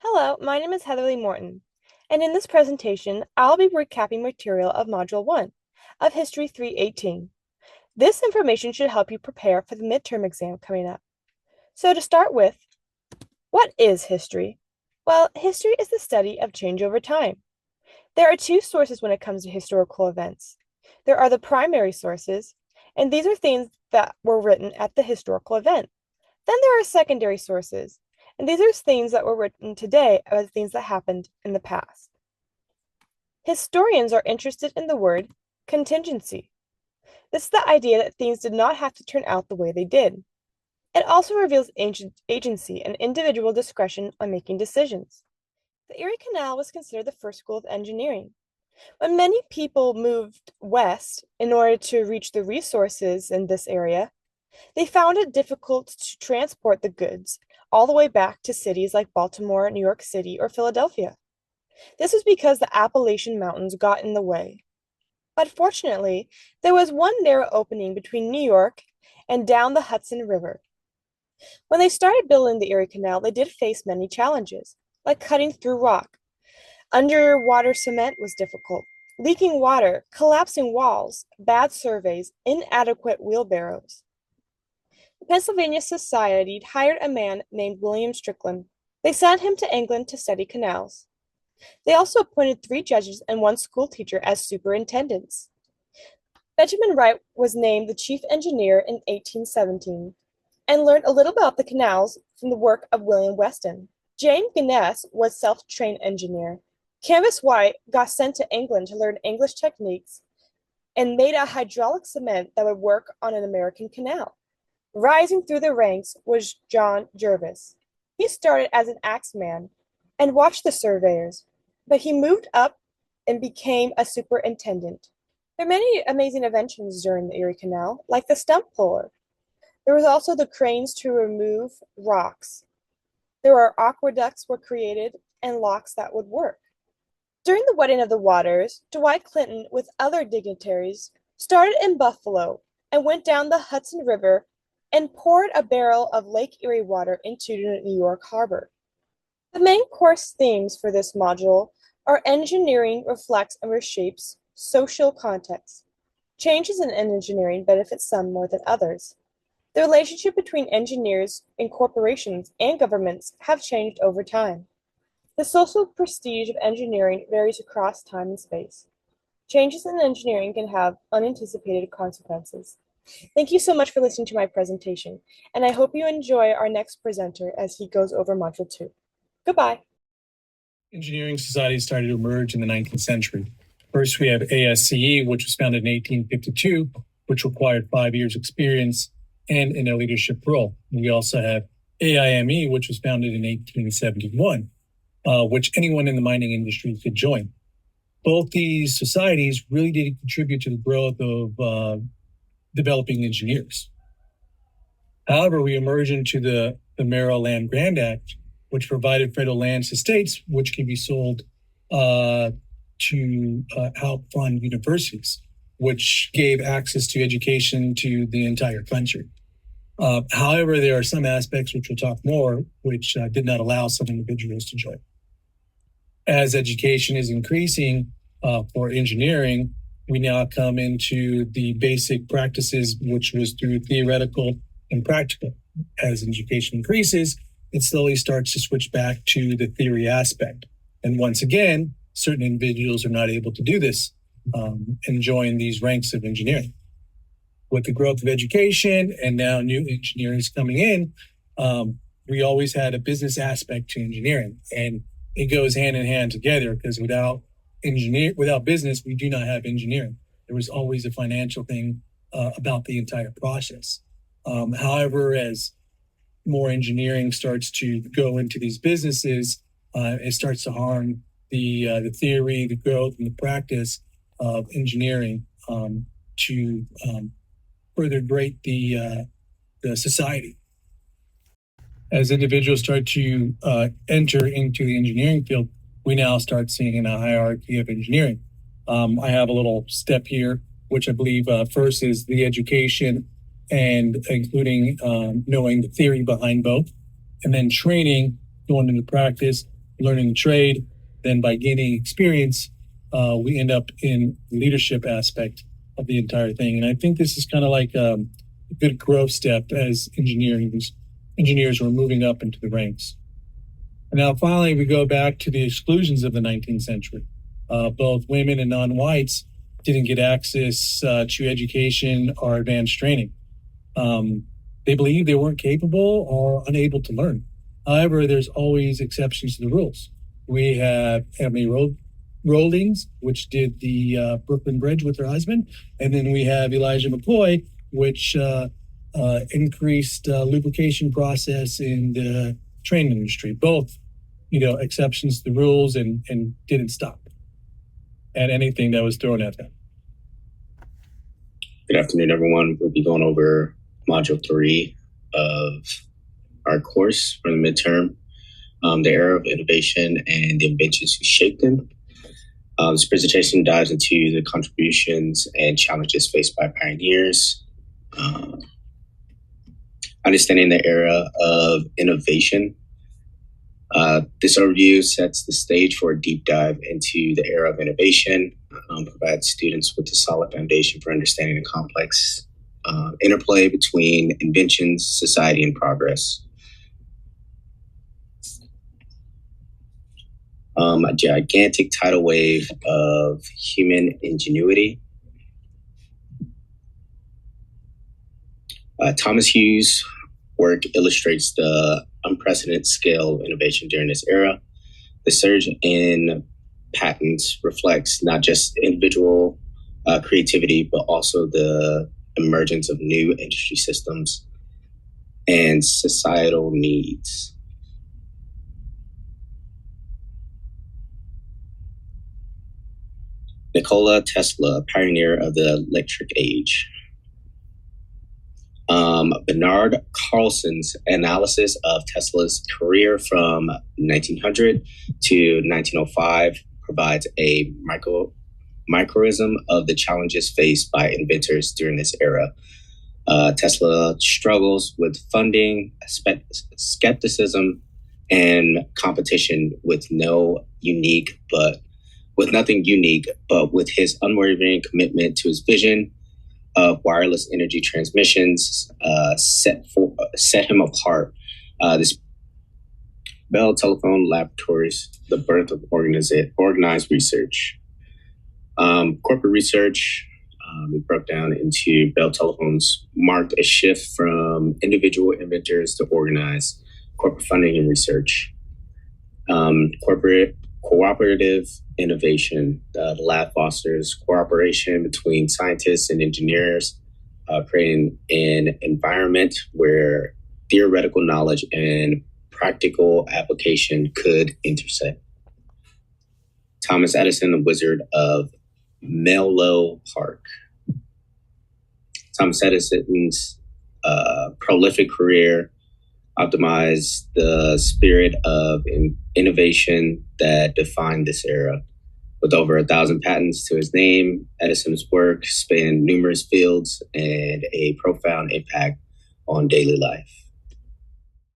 Hello, my name is Heatherly Morton, and in this presentation, I'll be recapping material of Module 1 of History 318. This information should help you prepare for the midterm exam coming up. So to start with, what is history? Well, history is the study of change over time. There are two sources when it comes to historical events. There are the primary sources, and these are things that were written at the historical event. Then there are secondary sources, and these are things that were written today about things that happened in the past. Historians are interested in the word contingency. This is the idea that things did not have to turn out the way they did. It also reveals agency and individual discretion on making decisions. The Erie Canal was considered the first school of engineering. When many people moved west in order to reach the resources in this area, they found it difficult to transport the goods all the way back to cities like Baltimore, New York City, or Philadelphia. This was because the Appalachian Mountains got in the way. But fortunately, there was one narrow opening between New York and down the Hudson River. When they started building the Erie Canal, they did face many challenges, like cutting through rock. Underwater cement was difficult. Leaking water, collapsing walls, bad surveys, inadequate wheelbarrows. The Pennsylvania Society hired a man named William Strickland. They sent him to England to study canals. They also appointed 3 judges and 1 school teacher as superintendents. Benjamin Wright was named the chief engineer in 1817 and learned a little about the canals from the work of William Weston. James Guinness was self-trained engineer. Canvas White got sent to England to learn English techniques and made a hydraulic cement that would work on an American canal. Rising through the ranks was John Jervis. He started as an axeman and watched the surveyors, but he moved up and became a superintendent. There are many amazing inventions during the Erie Canal, like the stump puller. There was also the cranes to remove rocks. There were aqueducts were created and locks that would work. During the Wedding of the Waters, Dwight Clinton, with other dignitaries, started in Buffalo and went down the Hudson River and poured a barrel of Lake Erie water into New York Harbor. The main course themes for this module are engineering reflects and reshapes social context. Changes in engineering benefit some more than others. The relationship between engineers and corporations and governments have changed over time. The social prestige of engineering varies across time and space. Changes in engineering can have unanticipated consequences. Thank you so much for listening to my presentation, and I hope you enjoy our next presenter as he goes over Module 2. Goodbye. Engineering societies started to emerge in the 19th century. First, we have ASCE, which was founded in 1852, which required 5 years experience and in a leadership role. We also have AIME, which was founded in 1871, which anyone in the mining industry could join. Both these societies really did contribute to the growth of developing engineers. However, we emerge into the Maryland Land Grant Act, which provided federal lands to states, which can be sold to help fund universities, which gave access to education to the entire country. However, there are some aspects, which we'll talk more, which did not allow some individuals to join. As education is increasing for engineering, we now come into the basic practices, which was through theoretical and practical. As education increases, it slowly starts to switch back to the theory aspect. And once again, certain individuals are not able to do this and join these ranks of engineering. With the growth of education and now new engineers coming in, we always had a business aspect to engineering, and it goes hand in hand together, because without business, we do not have engineering. There was always a financial thing about the entire process. However, as more engineering starts to go into these businesses, it starts to harm the theory, the growth, and the practice of engineering to further degrade the society. As individuals start to enter into the engineering field, we now start seeing a hierarchy of engineering. I have a little step here, which I believe first is the education, and including knowing the theory behind both, and then training, going into practice, learning the trade. Then by gaining experience, we end up in the leadership aspect of the entire thing. And I think this is kind of like a good growth step as engineers were moving up into the ranks. And now finally, we go back to the exclusions of the 19th century. Both women and non-whites didn't get access to education or advanced training. They believed they weren't capable or unable to learn. However, there's always exceptions to the rules. We have Emily Roldings, which did the Brooklyn Bridge with her husband, and then we have Elijah McCoy, which increased lubrication process in the train industry. Both, exceptions to the rules and didn't stop at anything that was thrown at them. Good afternoon, everyone. We'll be going over Module 3 of our course for the midterm, the era of innovation and the inventions who shaped them. This presentation dives into the contributions and challenges faced by pioneers, understanding the era of innovation. This overview sets the stage for a deep dive into the era of innovation, provides students with a solid foundation for understanding the complex interplay between inventions, society, and progress. A gigantic tidal wave of human ingenuity. Thomas Hughes' work illustrates the unprecedented scale of innovation during this era. The surge in patents reflects not just individual creativity, but also the emergence of new industry systems and societal needs. Nikola Tesla, pioneer of the electric age. Bernard Carlson's analysis of Tesla's career from 1900 to 1905 provides a microcosm of the challenges faced by inventors during this era. Tesla struggles with funding, skepticism, and competition with nothing unique, but with his unwavering commitment to his vision of wireless energy transmissions set him apart. This Bell Telephone Laboratories, the birth of organized research. Corporate research, we broke down into Bell Telephones, marked a shift from individual inventors to organized corporate funding and research. Cooperative innovation. The lab fosters cooperation between scientists and engineers, creating an environment where theoretical knowledge and practical application could intersect. Thomas Edison, the Wizard of Menlo Park. Thomas Edison's prolific career optimized the spirit of innovation that defined this era. With over 1,000 patents to his name, Edison's work spanned numerous fields and a profound impact on daily life.